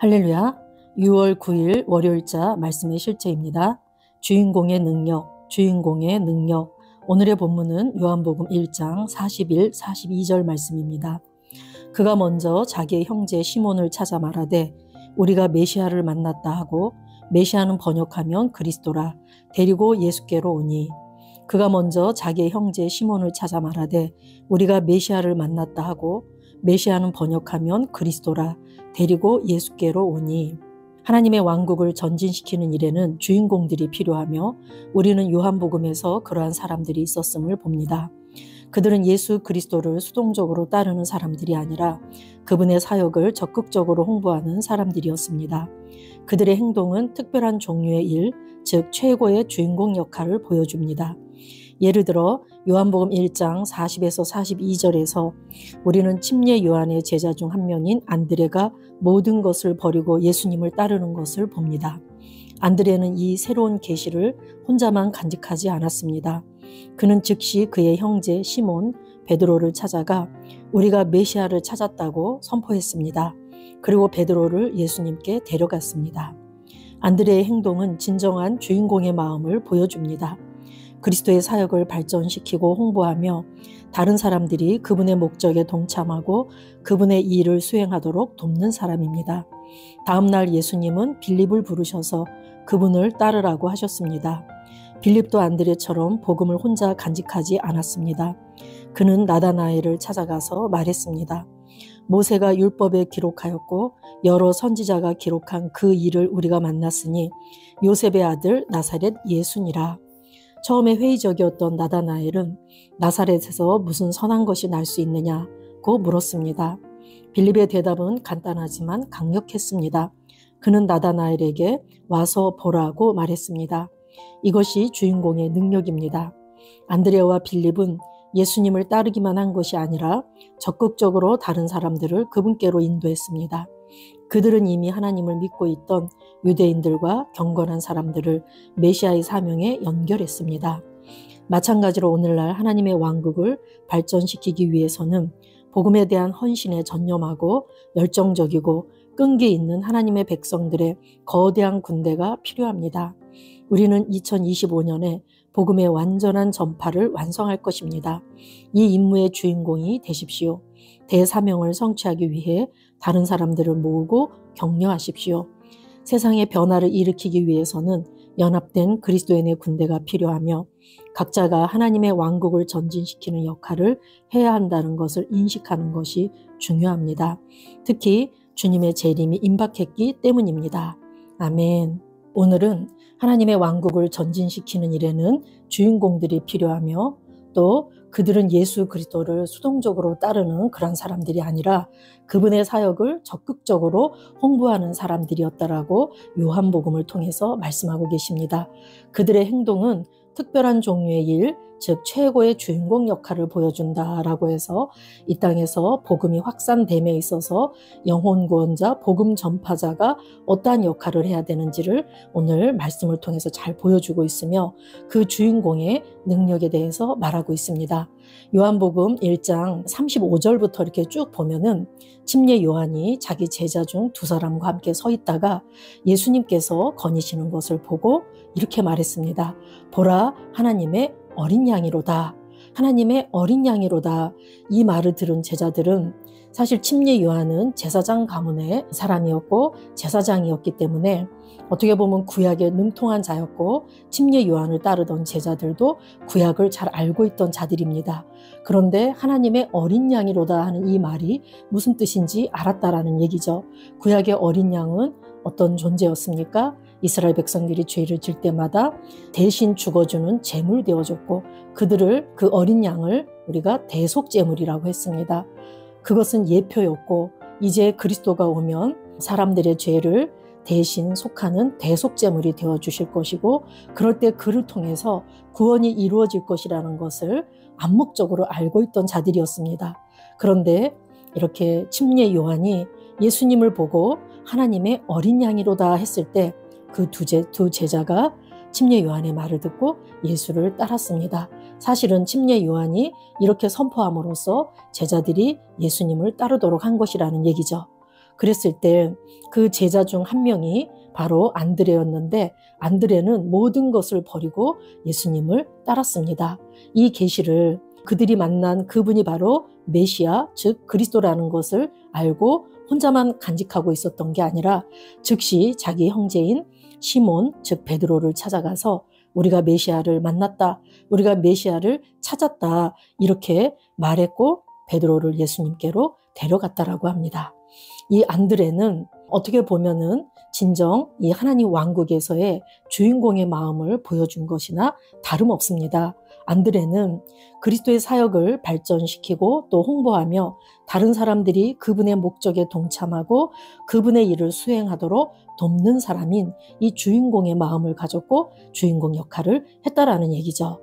할렐루야. 6월 9일 월요일자 말씀의 실제입니다. 주인공의 능력, 주인공의 능력. 오늘의 본문은 요한복음 1장 41, 42절 말씀입니다. 그가 먼저 자기의 형제 시몬을 찾아 말하되 우리가 메시아를 만났다 하고, 메시아는 번역하면 그리스도라, 데리고 예수께로 오니. 그가 먼저 자기의 형제 시몬을 찾아 말하되 우리가 메시아를 만났다 하고, 메시아는 번역하면 그리스도라, 데리고 예수께로 오니. 하나님의 왕국을 전진시키는 일에는 주인공들이 필요하며 우리는 요한복음에서 그러한 사람들이 있었음을 봅니다. 그들은 예수 그리스도를 수동적으로 따르는 사람들이 아니라 그분의 사역을 적극적으로 홍보하는 사람들이었습니다. 그들의 행동은 특별한 종류의 일, 즉 최고의 주인공 역할을 보여줍니다. 예를 들어 요한복음 1장 40에서 42절에서 우리는 침례 요한의 제자 중 한 명인 안드레가 모든 것을 버리고 예수님을 따르는 것을 봅니다. 안드레는 이 새로운 계시를 혼자만 간직하지 않았습니다. 그는 즉시 그의 형제 시몬 베드로를 찾아가 우리가 메시아를 찾았다고 선포했습니다. 그리고 베드로를 예수님께 데려갔습니다. 안드레의 행동은 진정한 주인공의 마음을 보여줍니다. 그리스도의 사역을 발전시키고 홍보하며 다른 사람들이 그분의 목적에 동참하고 그분의 일을 수행하도록 돕는 사람입니다. 다음 날 예수님은 빌립을 부르셔서 그분을 따르라고 하셨습니다. 빌립도 안드레처럼 복음을 혼자 간직하지 않았습니다. 그는 나다나엘을 찾아가서 말했습니다. 모세가 율법에 기록하였고 여러 선지자가 기록한 그 일을 우리가 만났으니 요셉의 아들 나사렛 예수니라. 처음에 회의적이었던 나다나엘은 나사렛에서 무슨 선한 것이 날 수 있느냐고 물었습니다. 빌립의 대답은 간단하지만 강력했습니다. 그는 나다나엘에게 와서 보라고 말했습니다. 이것이 주인공의 능력입니다. 안드레와 빌립은 예수님을 따르기만 한 것이 아니라 적극적으로 다른 사람들을 그분께로 인도했습니다. 그들은 이미 하나님을 믿고 있던 유대인들과 경건한 사람들을 메시아의 사명에 연결했습니다. 마찬가지로 오늘날 하나님의 왕국을 발전시키기 위해서는 복음에 대한 헌신에 전념하고 열정적이고 끈기 있는 하나님의 백성들의 거대한 군대가 필요합니다. 우리는 2025년에 복음의 완전한 전파를 완성할 것입니다. 이 임무의 주인공이 되십시오. 대사명을 성취하기 위해 다른 사람들을 모으고 격려하십시오. 세상의 변화를 일으키기 위해서는 연합된 그리스도인의 군대가 필요하며 각자가 하나님의 왕국을 전진시키는 역할을 해야 한다는 것을 인식하는 것이 중요합니다. 특히 주님의 재림이 임박했기 때문입니다. 아멘. 오늘은 하나님의 왕국을 전진시키는 일에는 주인공들이 필요하며 또 그들은 예수 그리스도를 수동적으로 따르는 그런 사람들이 아니라 그분의 사역을 적극적으로 홍보하는 사람들이었다라고 요한복음을 통해서 말씀하고 계십니다. 그들의 행동은 특별한 종류의 일, 즉 최고의 주인공 역할을 보여준다라고 해서 이 땅에서 복음이 확산됨에 있어서 영혼 구원자, 복음 전파자가 어떠한 역할을 해야 되는지를 오늘 말씀을 통해서 잘 보여주고 있으며 그 주인공의 능력에 대해서 말하고 있습니다. 요한복음 1장 35절부터 이렇게 쭉 보면은 침례 요한이 자기 제자 중 두 사람과 함께 서 있다가 예수님께서 거니시는 것을 보고 이렇게 말했습니다. 보라, 하나님의 어린 양이로다. 하나님의 어린 양이로다. 이 말을 들은 제자들은 사실 침례 요한은 제사장 가문의 사람이었고 제사장이었기 때문에 어떻게 보면 구약에 능통한 자였고 침례 요한을 따르던 제자들도 구약을 잘 알고 있던 자들입니다. 그런데 하나님의 어린 양이로다 하는 이 말이 무슨 뜻인지 알았다라는 얘기죠. 구약의 어린 양은 어떤 존재였습니까? 이스라엘 백성들이 죄를 질 때마다 대신 죽어주는 제물 되어줬고 그들을 그 어린 양을 우리가 대속제물이라고 했습니다. 그것은 예표였고 이제 그리스도가 오면 사람들의 죄를 대신 속하는 대속제물이 되어주실 것이고 그럴 때 그를 통해서 구원이 이루어질 것이라는 것을 암묵적으로 알고 있던 자들이었습니다. 그런데 이렇게 침례 요한이 예수님을 보고 하나님의 어린 양이로다 했을 때 그 두 제자가 침례 요한의 말을 듣고 예수를 따랐습니다. 사실은 침례 요한이 이렇게 선포함으로써 제자들이 예수님을 따르도록 한 것이라는 얘기죠. 그랬을 때 그 제자 중 한 명이 바로 안드레였는데 안드레는 모든 것을 버리고 예수님을 따랐습니다. 이 계시를 그들이 만난 그분이 바로 메시아, 즉 그리스도라는 것을 알고 혼자만 간직하고 있었던 게 아니라 즉시 자기 형제인 시몬, 즉 베드로를 찾아가서 우리가 메시아를 만났다, 우리가 메시아를 찾았다 이렇게 말했고 베드로를 예수님께로 데려갔다라고 합니다. 이 안드레는 어떻게 보면은 진정 이 하나님 왕국에서의 주인공의 마음을 보여준 것이나 다름없습니다. 안드레는 그리스도의 사역을 발전시키고 또 홍보하며 다른 사람들이 그분의 목적에 동참하고 그분의 일을 수행하도록 돕는 사람인 이 주인공의 마음을 가졌고 주인공 역할을 했다라는 얘기죠.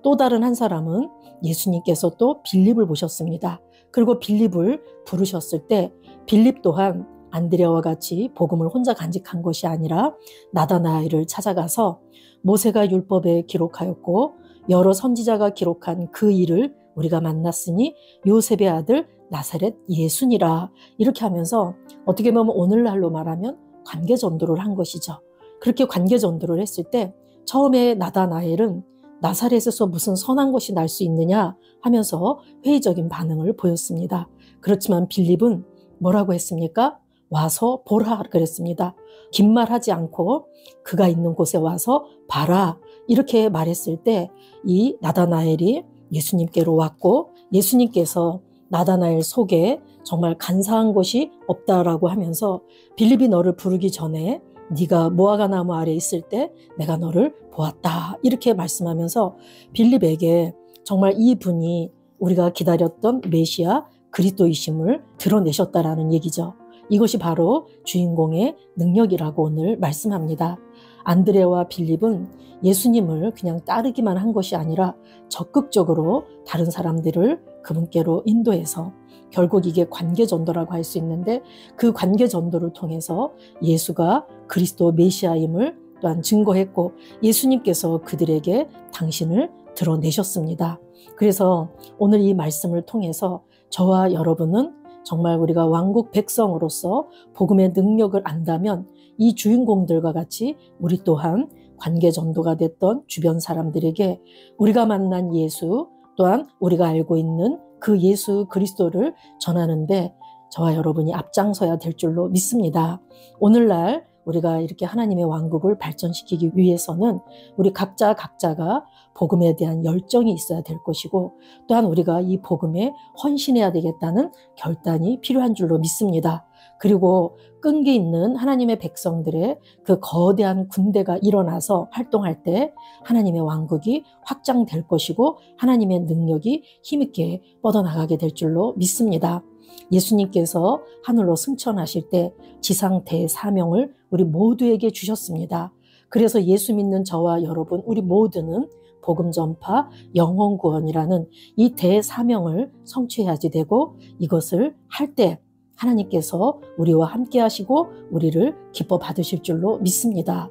또 다른 한 사람은 예수님께서 또 빌립을 보셨습니다. 그리고 빌립을 부르셨을 때 빌립 또한 안드레와 같이 복음을 혼자 간직한 것이 아니라 나다나엘을 찾아가서 모세가 율법에 기록하였고 여러 선지자가 기록한 그 일을 우리가 만났으니 요셉의 아들 나사렛 예수니라 이렇게 하면서 어떻게 보면 오늘날로 말하면 관계 전도를 한 것이죠. 그렇게 관계 전도를 했을 때 처음에 나다나엘은 나사렛에서 무슨 선한 것이 날 수 있느냐 하면서 회의적인 반응을 보였습니다. 그렇지만 빌립은 뭐라고 했습니까? 와서 보라 그랬습니다. 긴 말하지 않고 그가 있는 곳에 와서 봐라 이렇게 말했을 때 이 나다나엘이 예수님께로 왔고 예수님께서 나다나엘 속에 정말 간사한 것이 없다라고 하면서 빌립이 너를 부르기 전에 네가 무화과 나무 아래 있을 때 내가 너를 보았다 이렇게 말씀하면서 빌립에게 정말 이분이 우리가 기다렸던 메시아 그리스도이심을 드러내셨다라는 얘기죠. 이것이 바로 주인공의 능력이라고 오늘 말씀합니다. 안드레와 빌립은 예수님을 그냥 따르기만 한 것이 아니라 적극적으로 다른 사람들을 그분께로 인도해서 결국 이게 관계 전도라고 할 수 있는데 그 관계 전도를 통해서 예수가 그리스도 메시아임을 또한 증거했고 예수님께서 그들에게 당신을 드러내셨습니다. 그래서 오늘 이 말씀을 통해서 저와 여러분은 정말 우리가 왕국 백성으로서 복음의 능력을 안다면 이 주인공들과 같이 우리 또한 관계 전도가 됐던 주변 사람들에게 우리가 만난 예수 또한 우리가 알고 있는 그 예수 그리스도를 전하는데 저와 여러분이 앞장서야 될 줄로 믿습니다. 오늘날 우리가 이렇게 하나님의 왕국을 발전시키기 위해서는 우리 각자가 복음에 대한 열정이 있어야 될 것이고 또한 우리가 이 복음에 헌신해야 되겠다는 결단이 필요한 줄로 믿습니다. 그리고 끈기 있는 하나님의 백성들의 그 거대한 군대가 일어나서 활동할 때 하나님의 왕국이 확장될 것이고 하나님의 능력이 힘있게 뻗어나가게 될 줄로 믿습니다. 예수님께서 하늘로 승천하실 때 지상 대사명을 우리 모두에게 주셨습니다. 그래서 예수 믿는 저와 여러분 우리 모두는 복음 전파 영혼 구원이라는 이 대사명을 성취해야지 되고 이것을 할 때 하나님께서 우리와 함께 하시고 우리를 기뻐 받으실 줄로 믿습니다.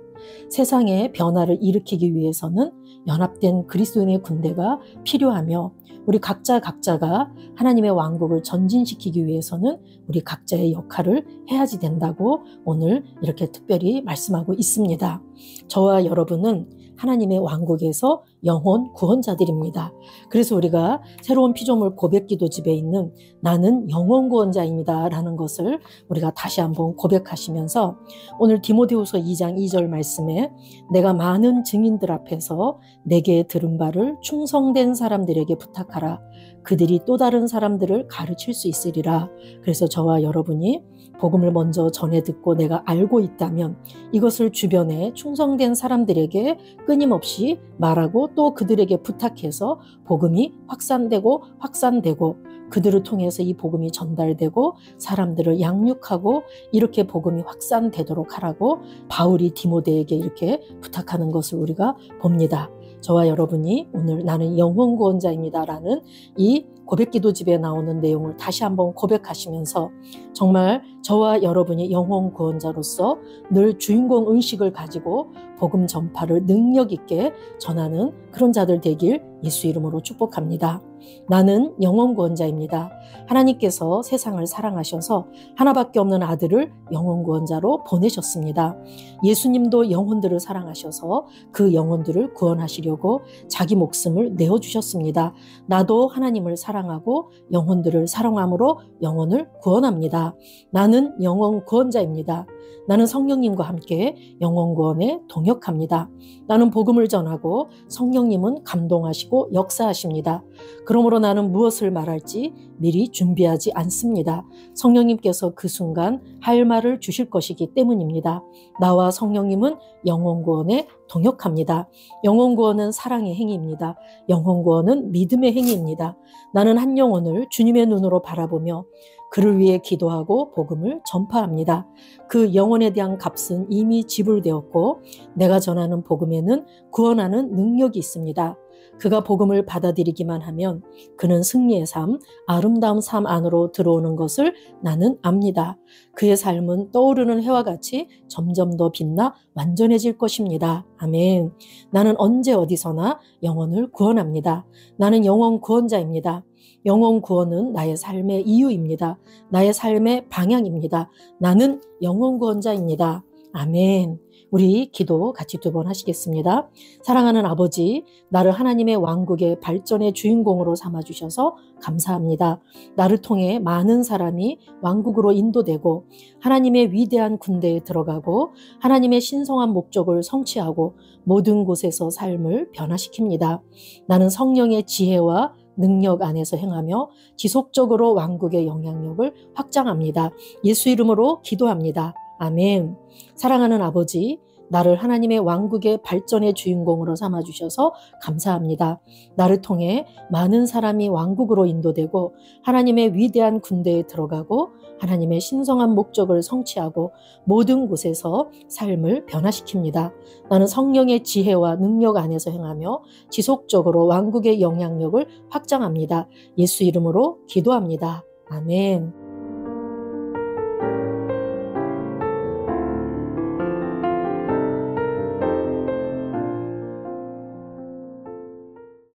세상의 변화를 일으키기 위해서는 연합된 그리스도인의 군대가 필요하며 우리 각자가 하나님의 왕국을 전진시키기 위해서는 우리 각자의 역할을 해야지 된다고 오늘 이렇게 특별히 말씀하고 있습니다. 저와 여러분은 하나님의 왕국에서 영혼 구원자들입니다. 그래서 우리가 새로운 피조물 고백기도집에 있는 나는 영혼 구원자입니다 라는 것을 우리가 다시 한번 고백하시면서 오늘 디모데후서 2장 2절 말씀에 내가 많은 증인들 앞에서 내게 들은 바를 충성된 사람들에게 부탁하라. 그들이 또 다른 사람들을 가르칠 수 있으리라. 그래서 저와 여러분이 복음을 먼저 전해 듣고 내가 알고 있다면 이것을 주변에 충성된 사람들에게 끊임없이 말하고 또 그들에게 부탁해서 복음이 확산되고 그들을 통해서 이 복음이 전달되고 사람들을 양육하고 이렇게 복음이 확산되도록 하라고 바울이 디모데에게 이렇게 부탁하는 것을 우리가 봅니다. 저와 여러분이 오늘 나는 영혼 구원자입니다 라는 이 고백기도집에 나오는 내용을 다시 한번 고백하시면서 정말 저와 여러분이 영혼 구원자로서 늘 주인공 의식을 가지고 복음 전파를 능력 있게 전하는 그런 자들 되길 예수 이름으로 축복합니다. 나는 영원 구원자입니다. 하나님께서 세상을 사랑하셔서 하나밖에 없는 아들을 영원 구원자로 보내셨습니다. 예수님도 영혼들을 사랑하셔서 그 영혼들을 구원하시려고 자기 목숨을 내어주셨습니다. 나도 하나님을 사랑하고 영혼들을 사랑함으로 영혼을 구원합니다. 나는 영원 구원자입니다. 나는 성령님과 함께 영원 구원에 동역합니다. 나는 복음을 전하고 성령님은 감동하시고 역사하십니다. 그러므로 나는 무엇을 말할지 미리 준비하지 않습니다. 성령님께서 그 순간 할 말을 주실 것이기 때문입니다. 나와 성령님은 영원 구원에 동역합니다. 영원 구원은 사랑의 행위입니다. 영원 구원은 믿음의 행위입니다. 나는 한 영혼을 주님의 눈으로 바라보며 그를 위해 기도하고 복음을 전파합니다. 그 영혼에 대한 값은 이미 지불되었고 내가 전하는 복음에는 구원하는 능력이 있습니다. 그가 복음을 받아들이기만 하면 그는 승리의 삶, 아름다운 삶 안으로 들어오는 것을 나는 압니다. 그의 삶은 떠오르는 해와 같이 점점 더 빛나 완전해질 것입니다. 아멘. 나는 언제 어디서나 영혼을 구원합니다. 나는 영혼 구원자입니다. 영혼 구원은 나의 삶의 이유입니다. 나의 삶의 방향입니다. 나는 영혼 구원자입니다. 아멘. 우리 기도 같이 2번 하시겠습니다. 사랑하는 아버지, 나를 하나님의 왕국의 발전의 주인공으로 삼아주셔서 감사합니다. 나를 통해 많은 사람이 왕국으로 인도되고 하나님의 위대한 군대에 들어가고 하나님의 신성한 목적을 성취하고 모든 곳에서 삶을 변화시킵니다. 나는 성령의 지혜와 능력 안에서 행하며 지속적으로 왕국의 영향력을 확장합니다. 예수 이름으로 기도합니다. 아멘. 사랑하는 아버지, 나를 하나님의 왕국의 발전의 주인공으로 삼아주셔서 감사합니다. 나를 통해 많은 사람이 왕국으로 인도되고 하나님의 위대한 군대에 들어가고 하나님의 신성한 목적을 성취하고 모든 곳에서 삶을 변화시킵니다. 나는 성령의 지혜와 능력 안에서 행하며 지속적으로 왕국의 영향력을 확장합니다. 예수 이름으로 기도합니다. 아멘.